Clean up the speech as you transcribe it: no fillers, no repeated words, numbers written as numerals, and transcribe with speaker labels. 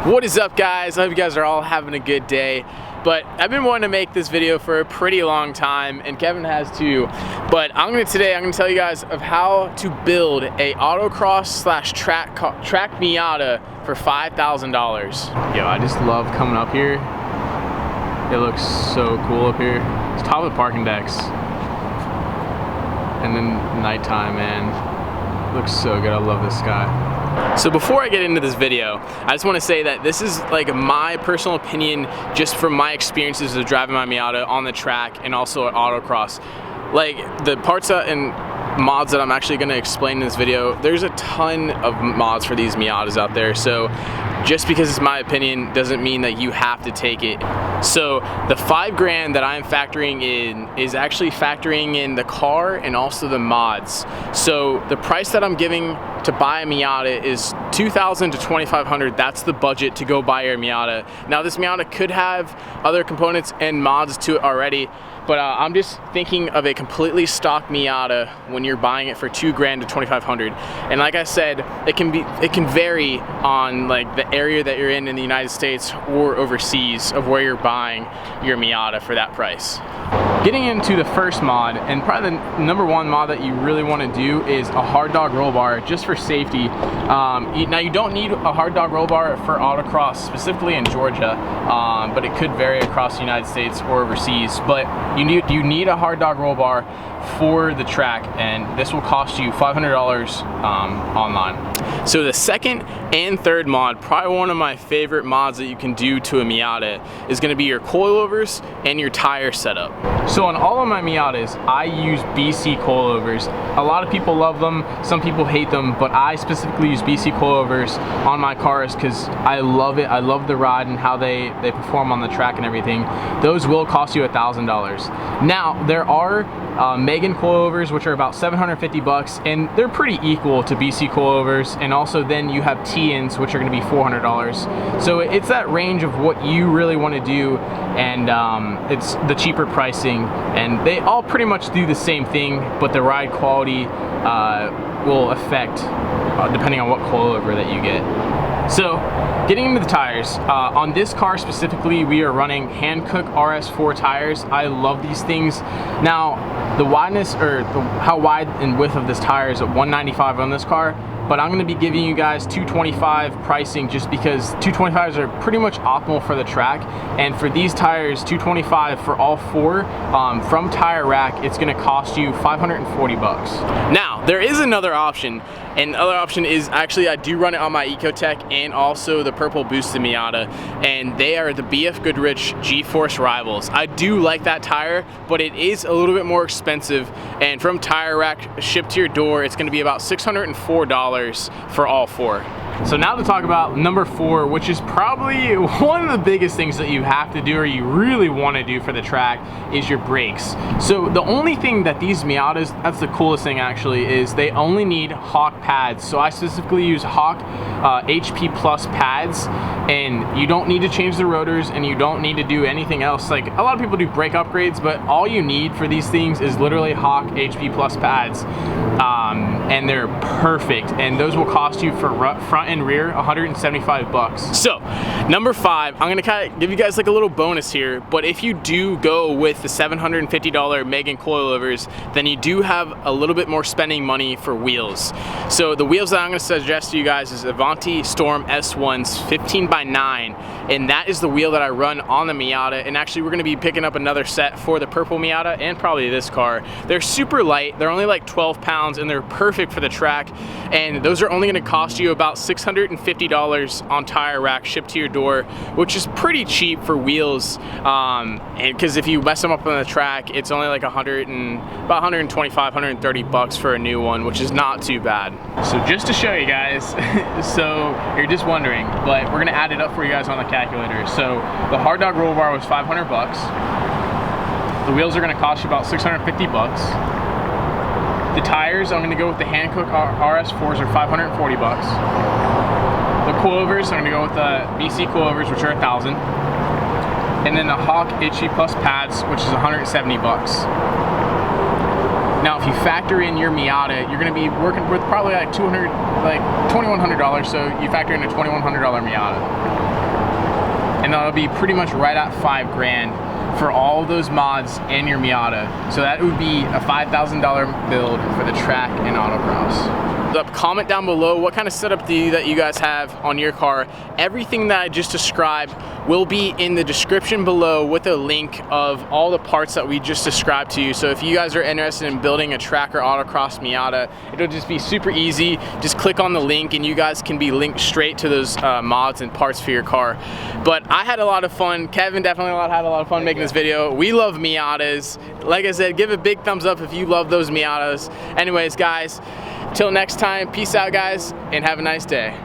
Speaker 1: What is up, guys? I hope you guys are all having a good day. But I've been wanting to make this video for a pretty long time, and Kevin has too. But today I'm gonna tell you guys of how to build a autocross slash track Miata for $5,000. Yo, I just love coming up here. It looks so cool up here. It's top of the parking decks. And then nighttime, man. It looks so good. I love this sky. So before I get into this video, I just want to say that this is like my personal opinion just from my experiences of driving my Miata on the track and also at autocross. Like the parts and mods that I'm actually going to explain in this video, there's a ton of mods for these Miatas out there, so just because it's my opinion doesn't mean that you have to take it. So the $5,000 that I'm factoring in is actually factoring in the car and also the mods. So the price that I'm giving to buy a Miata is $2,000 to $2,500. That's the budget to go buy your Miata. Now this Miata could have other components and mods to it already, but I'm just thinking of a completely stock Miata when you're buying it for $2,000 to $2,500. And like I said, it can vary on like the area that you're in the United States or overseas of where you're buying your Miata for that price. Getting into the first mod, and probably the number one mod that you really want to do, is a hard dog roll bar, just for safety. Now you don't need a hard dog roll bar for autocross, specifically in Georgia, but it could vary across the United States or overseas. But you need a hard dog roll bar for the track, and this will cost you $500 online. So the second and third mod, probably one of my favorite mods that you can do to a Miata, is going to be your coilovers and your tire setup. So on all of my Miatas, I use BC coilovers. A lot of people love them, some people hate them, but I specifically use BC coilovers on my cars because I love it. I love the ride and how they perform on the track and everything. Those will cost you $1,000. Now, there are Megan coilovers, which are about $750, and they're pretty equal to BC coilovers, and also then you have T-ins, which are going to be $400. So it's that range of what you really want to do, and it's the cheaper pricing, and they all pretty much do the same thing, but the ride quality will affect depending on what coilover that you get. So, getting into the tires, on this car specifically, we are running Hankook RS4 tires. I love these things. Now, the wideness, or how wide and width of this tire is at 195 on this car, but I'm going to be giving you guys 225 pricing just because 225s are pretty much optimal for the track, and for these tires, 225 for all four from Tire Rack, it's going to cost you $540. Now, there is another option, and the other option is actually I do run it on my Ecotec and also the Purple Boosted Miata, and they are the BF Goodrich G-Force Rivals. I do like that tire, but it is a little bit more expensive, and from Tire Rack shipped to your door, it's going to be about $604 for all four. So now to talk about number 4, which is probably one of the biggest things that you have to do, or you really want to do for the track, is your brakes. So the only thing that these Miatas, that's the coolest thing actually, is they only need Hawk pads. So I specifically use Hawk HP Plus pads, and you don't need to change the rotors, and you don't need to do anything else. Like a lot of people do brake upgrades, but all you need for these things is literally Hawk HP Plus pads, and they're perfect, and those will cost you for front and rear $175. So number 5, I'm gonna kind of give you guys like a little bonus here, but if you do go with the $750 Megan coilovers, then you do have a little bit more spending money for wheels. So the wheels that I'm gonna suggest to you guys is Avanti Storm S1s 15x9, and that is the wheel that I run on the Miata. And actually we're gonna be picking up another set for the Purple Miata and probably this car. They're super light, they're only like 12 pounds, and they're perfect for the track, and those are only gonna cost you about $650 on Tire Rack shipped to your door, which is pretty cheap for wheels, and because if you mess them up on the track, it's only like about $125, $130 for a new one, which is not too bad. So just to show you guys, so you're just wondering, but we're gonna add it up for you guys on the calculator. So the hard dog roll bar was $500. The wheels are gonna cost you about $650. The tires, I'm gonna go with the Hankook RS4s, are $540. The coilovers, I'm gonna go with the BC coilovers, which are $1,000. And then the Hawk HG Plus pads, which is $170. Now, if you factor in your Miata, you're gonna be working with probably like $2,100, so you factor in a $2,100 Miata. and that'll be pretty much right at $5 grand for all those mods and your Miata. So that would be a $5,000 build for the Track and Autocross. Comment down below what kind of setup that you guys have on your car. Everything that I just described will be in the description below with a link of all the parts that we just described to you. So if you guys are interested in building a Track or Autocross Miata, it'll just be super easy. Just click on the link and you guys can be linked straight to those mods and parts for your car. But I had a lot of fun. Kevin definitely had a lot of fun making this video. We love Miatas. Like I said, give a big thumbs up if you love those Miatas. Anyways, guys, till next time, peace out, guys, and have a nice day.